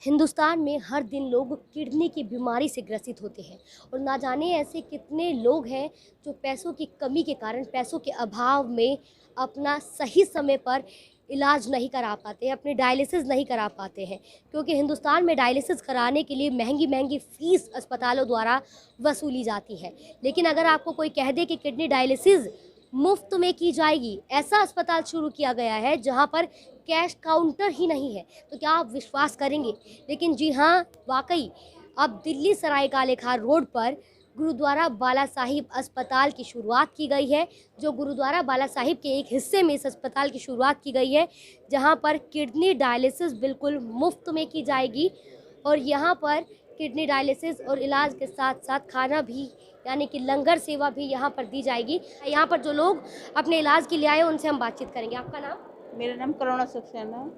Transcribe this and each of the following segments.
हिंदुस्तान में हर दिन लोग किडनी की बीमारी से ग्रसित होते हैं और ना जाने ऐसे कितने लोग हैं जो पैसों की कमी के कारण, पैसों के अभाव में अपना सही समय पर इलाज नहीं करा पाते हैं, अपने डायलिसिस नहीं करा पाते हैं, क्योंकि हिंदुस्तान में डायलिसिस कराने के लिए महंगी महंगी फ़ीस अस्पतालों द्वारा वसूली जाती है। लेकिन अगर आपको कोई कह दे कि किडनी डायलिसिस मुफ्त में की जाएगी, ऐसा अस्पताल शुरू किया गया है जहां पर कैश काउंटर ही नहीं है, तो क्या आप विश्वास करेंगे? लेकिन जी हाँ, वाकई अब दिल्ली सराय काले खान रोड पर गुरुद्वारा बाला साहिब अस्पताल की शुरुआत की गई है। जो गुरुद्वारा बाला साहिब के एक हिस्से में इस अस्पताल की शुरुआत की गई है, जहां पर किडनी डायलिसिस बिल्कुल मुफ्त में की जाएगी और यहाँ पर किडनी डायलिसिस और इलाज के साथ साथ खाना भी, यानी कि लंगर सेवा भी यहाँ पर दी जाएगी। यहाँ पर जो लोग अपने इलाज के लिए आए उनसे हम बातचीत करेंगे। आपका नाम? मेरा नाम करुणा सक्सेना है।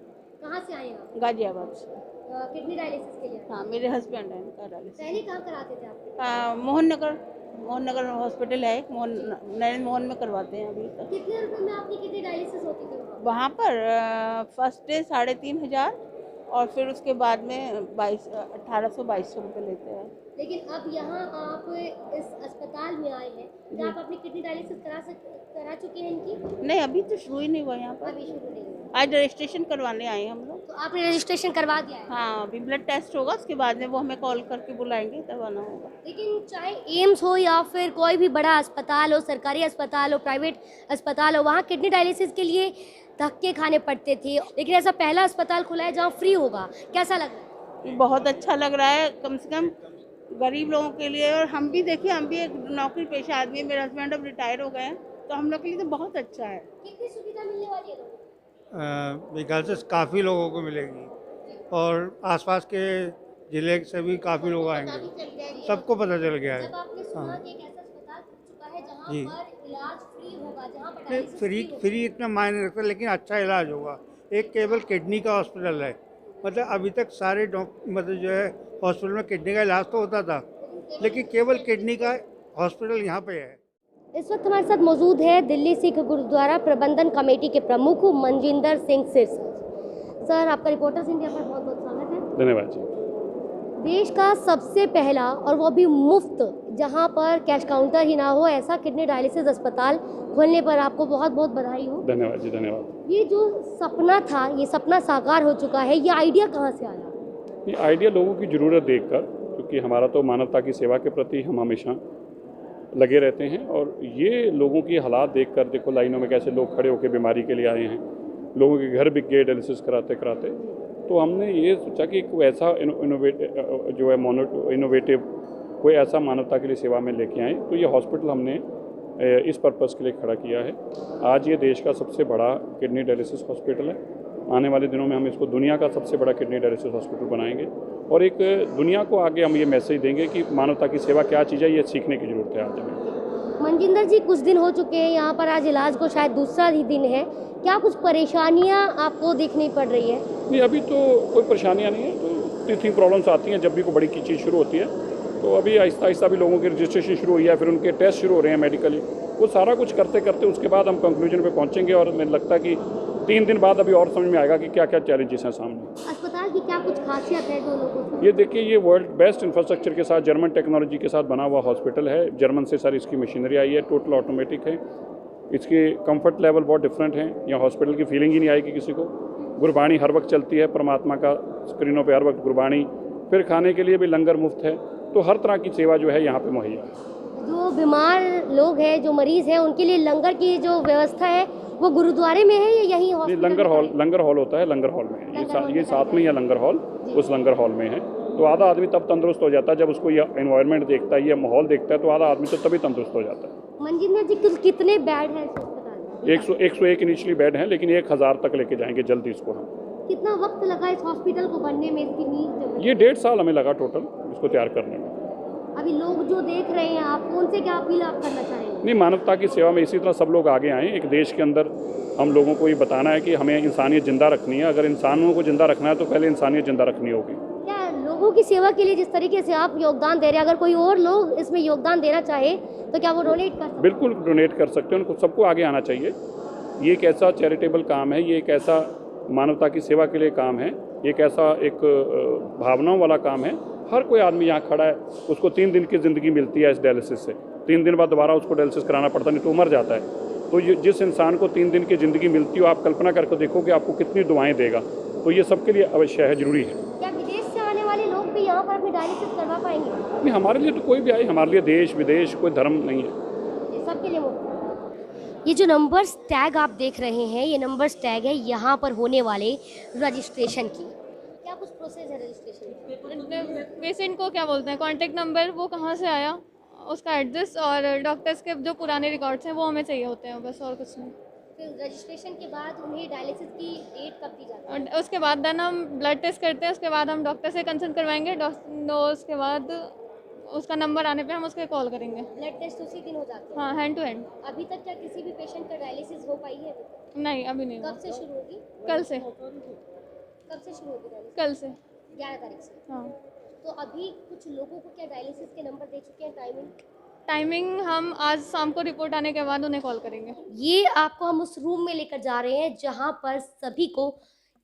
कहाँ से आए हैं आप? गाजियाबाद से। किडनी डायलिसिस के लिए? हाँ, मेरे हस्बैंड हैं इनका डायलिसिस। पहले कहाँ कराते थे आप? मोहन नगर हॉस्पिटल है एक, नरेंद्र मोहन में करवाते हैं अभी तक। कितने रुपए में आपकी किडनी डायलिसिस होती थी वहाँ पर फर्स्ट डे 3,500 और फिर उसके बाद में 1800-2200 रुपये लेते हैं। लेकिन अब यहाँ आप इस अस्पताल में आए हैं, क्या आप अपनी किडनी डायलिसिस करा चुके हैं इनकी? नहीं, अभी तो शुरू ही नहीं हुआ यहाँ पर। अभी शुरू नहीं हुआ। आज रजिस्ट्रेशन करवाने आए हैं हम लोग। तो आपने रजिस्ट्रेशन करवा दिया है? हाँ, अभी ब्लड टेस्ट होगा, उसके बाद में वो हमें कॉल करके बुलाएंगे, तब आना होगा। लेकिन चाहे एम्स हो या फिर कोई भी बड़ा अस्पताल हो, सरकारी अस्पताल हो, प्राइवेट अस्पताल हो, वहाँ किडनी डायलिसिस के लिए धक्के खाने पड़ते थे, लेकिन ऐसा पहला अस्पताल खुला है जहाँ फ्री होगा। कैसा लग रहा है? बहुत अच्छा लग रहा है, कम से कम गरीब लोगों के लिए। और हम भी देखिए, हम भी एक नौकरी पेशा आदमी है, मेरे हस्बैंड अब रिटायर हो गए हैं, तो हम लोग के लिए तो बहुत अच्छा है। कितनी सुविधा मिलने वाली है? मेरे ख्याल से काफ़ी लोगों को मिलेगी और आसपास के ज़िले से भी काफ़ी लोग आएंगे, सबको पता चल गया है। जब आपने सुना हाँ कि एक ऐसा अस्पताल खुल चुका है जहाँ जी, पर इलाज फ्री होगा, जहाँ पर नहीं, डायलिसिस फ्री होगा। फ्री इतना मायने रखता, लेकिन अच्छा इलाज होगा। एक केवल किडनी का हॉस्पिटल है, मतलब अभी तक सारे मतलब जो है हॉस्पिटल में किडनी का इलाज तो होता था, लेकिन केवल किडनी का हॉस्पिटल यहाँ पे है। इस वक्त हमारे साथ मौजूद है दिल्ली सिख गुरुद्वारा प्रबंधन कमेटी के प्रमुख मनजिंदर सिंह सिरसा। सर, आपका रिपोर्टर्स इंडिया पर बहुत बहुत स्वागत है। धन्यवाद जी। देश का सबसे पहला और वो भी मुफ्त, जहां पर कैश काउंटर ही ना हो, ऐसा किडनी डायलिसिस अस्पताल खोलने पर आपको बहुत बहुत बधाई हो। धन्यवाद जी, धन्यवाद। ये जो सपना था, ये सपना साकार हो चुका है, ये आइडिया कहाँ से आया? ये आइडिया लोगों की ज़रूरत देखकर, क्योंकि हमारा तो मानवता की सेवा के प्रति हम हमेशा लगे रहते हैं, और ये लोगों की हालात देखकर, देखो लाइनों में कैसे लोग खड़े होकर बीमारी के लिए आए हैं, लोगों के घर बिक गए डायलिसिस कराते कराते। तो हमने ये सोचा कि कोई ऐसा इनोवेटिव कोई ऐसा मानवता के लिए सेवा में लेके आए। तो ये हॉस्पिटल हमने इस पर्पज़ के लिए खड़ा किया है। आज ये देश का सबसे बड़ा किडनी डायलिसिस हॉस्पिटल है। आने वाले दिनों में हम इसको दुनिया का सबसे बड़ा किडनी डायलिसिस हॉस्पिटल बनाएंगे और एक दुनिया को आगे हम ये मैसेज देंगे कि मानवता की सेवा क्या चीज़ है, ये सीखने की ज़रूरत है आज हमें। मनजिंदर जी, कुछ दिन हो चुके हैं यहाँ पर, आज इलाज को शायद दूसरा ही दिन है, क्या कुछ परेशानियाँ आपको देखनी पड़ रही है? नहीं, अभी तो कोई परेशानियाँ नहीं है। तो टीथिंग प्रॉब्लम्स आती हैं जब भी कोई बड़ी चीज़ शुरू होती है, तो अभी आहिस्ता आहिस्ता भी लोगों की रजिस्ट्रेशन शुरू हुई है, फिर उनके टेस्ट शुरू हो रहे हैं मेडिकली। वो सारा कुछ करते करते उसके बाद हम कंक्लूजन पे पहुंचेंगे, और मुझे लगता है कि 3 दिन बाद अभी और समझ में आएगा कि क्या क्या चैलेंजेस हैं सामने। अस्पताल की क्या कुछ खासियत है जो लोगों को? ये देखिए, ये वर्ल्ड बेस्ट इंफ्रास्ट्रक्चर के साथ, जर्मन टेक्नोलॉजी के साथ बना हुआ हॉस्पिटल है। जर्मन से सारी इसकी मशीनरी आई है, टोटल ऑटोमेटिक है। इसके कंफर्ट लेवल बहुत डिफरेंट हैं। यहाँ हॉस्पिटल की फीलिंग ही नहीं आएगी किसी को। गुरबाणी हर वक्त चलती है, परमात्मा का स्क्रीनों पे हर वक्त गुरबाणी। फिर खाने के लिए भी लंगर मुफ्त है। तो हर तरह की सेवा जो है यहाँ पे मुहैया है। जो बीमार लोग हैं, जो मरीज़ हैं, उनके लिए लंगर की जो व्यवस्था है वो गुरुद्वारे में है या यहीं हॉस्पिटल? लंगर हॉल होता है, लंगर हॉल में है। ये साथ में ही है लंगर हॉल, उस लंगर हॉल में है। तो आधा आदमी तब तंदुरुस्त हो जाता है जब उसको ये एनवायरनमेंट देखता है, ये माहौल देखता है, तो आधा आदमी तो तभी तंदुरुस्त हो जाता है। मनजिंदर जी, कितने बेड हैं इस अस्पताल में? 101 इनिशियली बेड हैं, लेकिन 1000 तक लेके जाएंगे जल्दी इसको हम। कितना वक्त लगा इस हॉस्पिटल को बनने में, इसकी नींव? ये 1.5 साल हमें लगा टोटल इसको तैयार करने में। अभी लोग जो देख रहे हैं, आपको उनसे क्या अपील आप करना चाहेंगे? नहीं, मानवता की सेवा में इसी तरह सब लोग आगे आएँ। एक देश के अंदर हम लोगों को ये बताना है कि हमें इंसानियत ज़िंदा रखनी है। अगर इंसानों को ज़िंदा रखना है तो पहले इंसानियत ज़िंदा रखनी होगी। क्या लोगों की सेवा के लिए जिस तरीके से आप योगदान दे रहे हैं, अगर कोई और लोग इसमें योगदान देना चाहे तो क्या वो डोनेट कर सकते हैं? बिल्कुल डोनेट कर सकते हैं। उनको सबको आगे आना चाहिए। ये एक ऐसा चैरिटेबल काम है, ये एक ऐसा मानवता की सेवा के लिए काम है। एक ऐसा एक भावनाओं वाला काम है। हर कोई आदमी यहाँ खड़ा है, उसको 3 दिन की ज़िंदगी मिलती है इस डायलिसिस से। 3 दिन बाद दोबारा उसको डायलिसिस कराना पड़ता, नहीं तो मर जाता है। तो ये जिस इंसान को 3 दिन की ज़िंदगी मिलती हो, आप कल्पना करके देखो कि आपको कितनी दुआएं देगा। तो ये सबके लिए अवश्य है, ज़रूरी है। क्या विदेश से आने वाले लोग भी यहाँ पर अपनी डायलिसिस करवा पाएंगे? नहीं, हमारे लिए तो कोई भी आए, हमारे लिए देश विदेश कोई धर्म नहीं है। ये सबके लिए मुफ्त। ये जो नंबर्स टैग आप देख रहे हैं, ये नंबर्स टैग है यहाँ पर होने वाले रजिस्ट्रेशन की। क्या कुछ प्रोसेस है रजिस्ट्रेशन? पेशेंट को क्या बोलते हैं, कॉन्टैक्ट नंबर, वो कहाँ से आया, उसका एड्रेस और डॉक्टर्स के जो पुराने रिकॉर्ड्स हैं वो हमें चाहिए होते हैं, बस और कुछ नहीं। फिर रजिस्ट्रेशन के बाद उन्हें डायलिसिस की डेट कब दी जाती है? और उसके बाद देन हम ब्लड टेस्ट करते हैं, उसके बाद हम डॉक्टर से कंसल्ट करवाएंगे, उसके बाद उसका नंबर आने पे हम उसके कॉल करेंगे। ब्लड टेस्ट उसी दिन हो जाते हैं? हाँ, हैंड टू हैंड। अभी तक क्या किसी भी पेशेंट का डायलिसिस हो पाई है? नहीं, अभी नहीं। कब से शुरू होगी? कल से। कब से शुरू होगी डायलिसिस? कल से। 11 तारीख से। हाँ। तो अभी कुछ लोगों को क्या डायलिसिस के नंबर दे चुके हैं? टाइमिंग हम आज शाम को रिपोर्ट आने के बाद उन्हें कॉल करेंगे। ये आपको हम उस रूम में लेकर जा रहे हैं जहाँ पर सभी को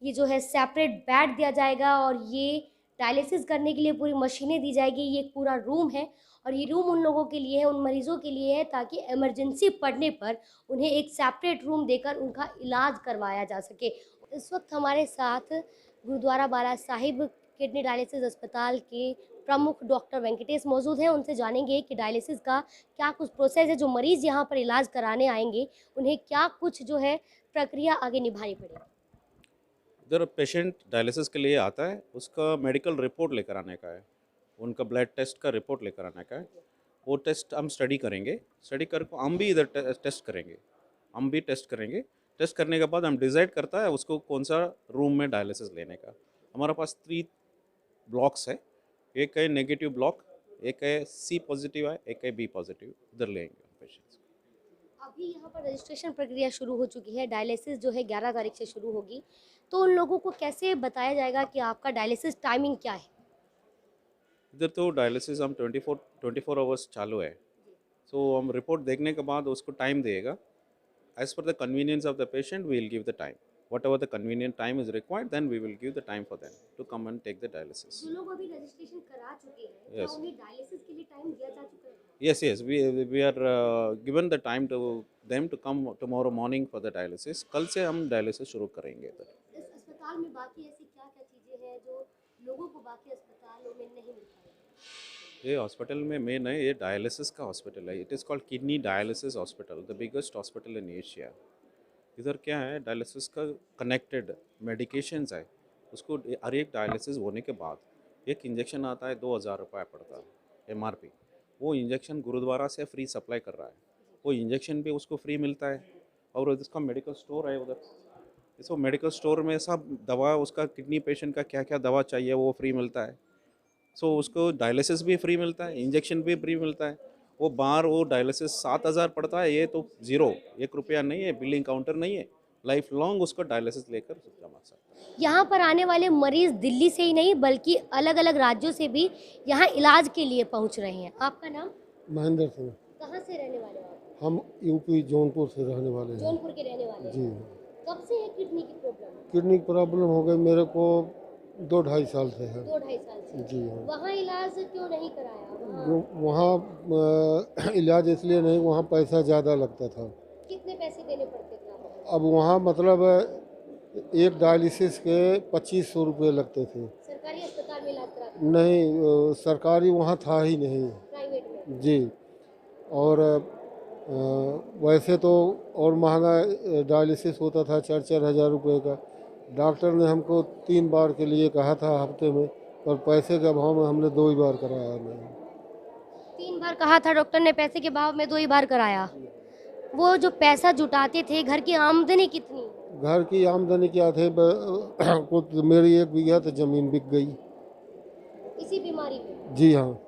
ये जो है सेपरेट बेड दिया जाएगा और ये डायलिसिस करने के लिए पूरी मशीनें दी जाएगी। ये एक पूरा रूम है और ये रूम उन लोगों के लिए है, उन मरीजों के लिए है, ताकि इमरजेंसी पड़ने पर उन्हें एक सेपरेट रूम देकर उनका इलाज करवाया जा सके। इस वक्त हमारे साथ गुरुद्वारा बाला साहिब किडनी डायलिसिस अस्पताल के प्रमुख डॉक्टर वेंकटेश मौजूद हैं। उनसे जानेंगे कि डायलिसिस का क्या कुछ प्रोसेस है, जो मरीज़ यहाँ पर इलाज कराने आएंगे उन्हें क्या कुछ जो है प्रक्रिया आगे निभानी पड़ेगी। इधर पेशेंट डायलिसिस के लिए आता है, उसका मेडिकल रिपोर्ट लेकर आने का है, उनका ब्लड टेस्ट का रिपोर्ट लेकर आने का है। वो टेस्ट हम स्टडी करेंगे, स्टडी कर हम भी इधर टेस्ट करेंगे। टेस्ट करने के बाद हम डिसाइड करता है उसको कौन सा रूम में डायलिसिस लेने का। हमारे पास 3 ब्लॉक्स है, एक है नेगेटिव ब्लॉक, एक है C पॉजिटिव है, एक है B पॉजिटिव। इधर लेंगे पेशेंट्स। अभी यहाँ पर रजिस्ट्रेशन प्रक्रिया शुरू हो चुकी है। डायलिसिस जो है 11 तारीख से शुरू होगी, तो उन लोगों को कैसे बताया जाएगा कि आपका डायलिसिस टाइमिंग क्या है? इधर तो डायलिसिस हम 24 आवर्स चालू है। सो हम रिपोर्ट देखने के बाद उसको टाइम देगा। As per the convenience of the patient we will give the time. Whatever the convenient time is required, then we will give the time for them to come and take the dialysis. जो लोग अभी registration करा चुके हैं, क्या Yes. उन्हें dialysis के लिए टाइम दिया जा चुका है? Yes, we are given the time to them to come tomorrow morning for the dialysis. कल से हम डायलिसिस शुरू करेंगे इधर। इस अस्पताल में बाकी ऐसी क्या-क्या चीज़ें हैं जो लोगों को बाकी अस्पतालों में नहीं मिल पाएगी? ये हॉस्पिटल में मेन है, ये डायलिसिस का हॉस्पिटल है। It is called kidney dialysis hospital, the biggest hospital in Asia. इधर क्या है, डायलिसिस का कनेक्टेड मेडिकेशंस है। उसको हर एक डायलिसिस होने के बाद एक इंजेक्शन आता है, 2000 रुपये पड़ता है MRP। वो इंजेक्शन गुरुद्वारा से फ्री सप्लाई कर रहा है, वो इंजेक्शन भी उसको फ्री मिलता है। और उसका मेडिकल स्टोर है उधर, इसको मेडिकल स्टोर में सब दवा, उसका किडनी पेशेंट का क्या क्या दवा चाहिए वो फ्री मिलता है। सो उसको डायलिसिस भी फ्री मिलता है, इंजेक्शन भी फ्री मिलता है। वो बाहर वो डायलिसिस 7000 पड़ता है, ये तो 1 रुपया नहीं है, बिलिंग काउंटर नहीं है। लाइफ लॉन्ग उसको डायलिसिस लेकर जमा सकता है। यहाँ पर आने वाले मरीज़ दिल्ली से ही नहीं बल्कि अलग-अलग राज्यों से भी यहाँ इलाज के लिए पहुँच रहे हैं। आपका नाम? महेंद्र सिंह। कहाँ से रहने वाले हो आप? हम यूपी जौनपुर से रहने वाले हैं। जौनपुर के रहने वाले हैं। जी। कब से है किडनी की प्रॉब्लम? किडनी की प्रॉब्लम हो गई मेरे को 2-2.5 साल से है। 2-2.5 साल से। जी हाँ। वहाँ इलाज क्यों नहीं कराया? वहाँ इलाज इसलिए नहीं, वहाँ पैसा ज़्यादा लगता था। कितने पैसे देने पड़ते थे आपको? अब वहाँ मतलब एक डायलिसिस के 2500 रुपये लगते थे। सरकारी अस्पताल में इलाज कराते थे? नहीं, सरकारी वहाँ था ही नहीं। प्राइवेट में? जी। और वैसे तो और महंगा डायलिसिस होता था, 4-4 हज़ार रुपये का। डॉक्टर ने हमको 3 बार के लिए कहा था हफ्ते में, पर पैसे के अभाव में हमने 2 ही बार कराया। नहीं, 3 बार कहा था डॉक्टर ने, पैसे के भाव में 2 ही बार कराया। वो जो पैसा जुटाते थे, घर की आमदनी कितनी? घर की आमदनी क्या थे, कुछ मेरी 1 बीघा तो ज़मीन बिक गई। इसी बीमारी में? जी हाँ।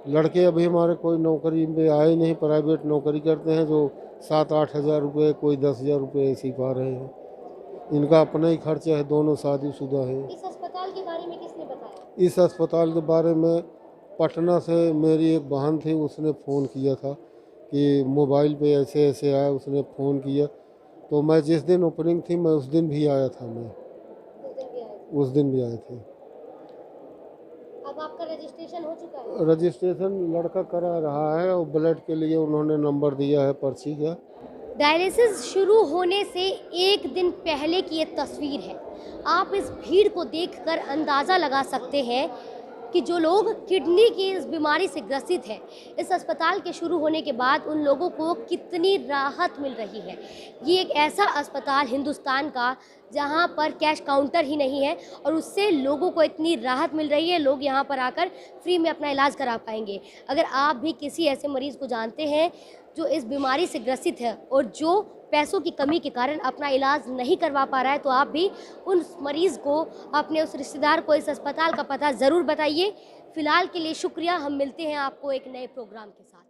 लड़के अभी हमारे कोई नौकरी में आए नहीं, प्राइवेट नौकरी करते हैं, जो 7-8 हज़ार रुपये, कोई 10,000 रुपये ऐसे पा रहे हैं। इनका अपना ही खर्चा है, दोनों शादीशुदा हैं। इस अस्पताल के बारे में किसने बताया? इस अस्पताल के बारे में पटना से मेरी एक बहन थी, उसने फ़ोन किया था कि मोबाइल पे ऐसे ऐसे आया। उसने फ़ोन किया तो मैं जिस दिन ओपनिंग थी मैं उस दिन भी आया था। मैं उस दिन भी आए थे? उस दिन भी आए थे। अब आपका रजिस्ट्रेशन हो चुका है? रजिस्ट्रेशन लड़का करा रहा है और ब्लड के लिए उन्होंने नंबर दिया है पर्ची का। डायलिसिस शुरू होने से एक दिन पहले की ये तस्वीर है। आप इस भीड़ को देखकर अंदाज़ा लगा सकते हैं कि जो लोग किडनी की इस बीमारी से ग्रसित हैं, इस अस्पताल के शुरू होने के बाद उन लोगों को कितनी राहत मिल रही है। ये एक ऐसा अस्पताल हिंदुस्तान का जहाँ पर कैश काउंटर ही नहीं है और उससे लोगों को इतनी राहत मिल रही है, लोग यहाँ पर आकर फ्री में अपना इलाज करा पाएंगे। अगर आप भी किसी ऐसे मरीज़ को जानते हैं जो इस बीमारी से ग्रसित है और जो पैसों की कमी के कारण अपना इलाज नहीं करवा पा रहा है, तो आप भी उस मरीज़ को, अपने उस रिश्तेदार को इस अस्पताल का पता ज़रूर बताइए। फ़िलहाल के लिए शुक्रिया। हम मिलते हैं आपको एक नए प्रोग्राम के साथ।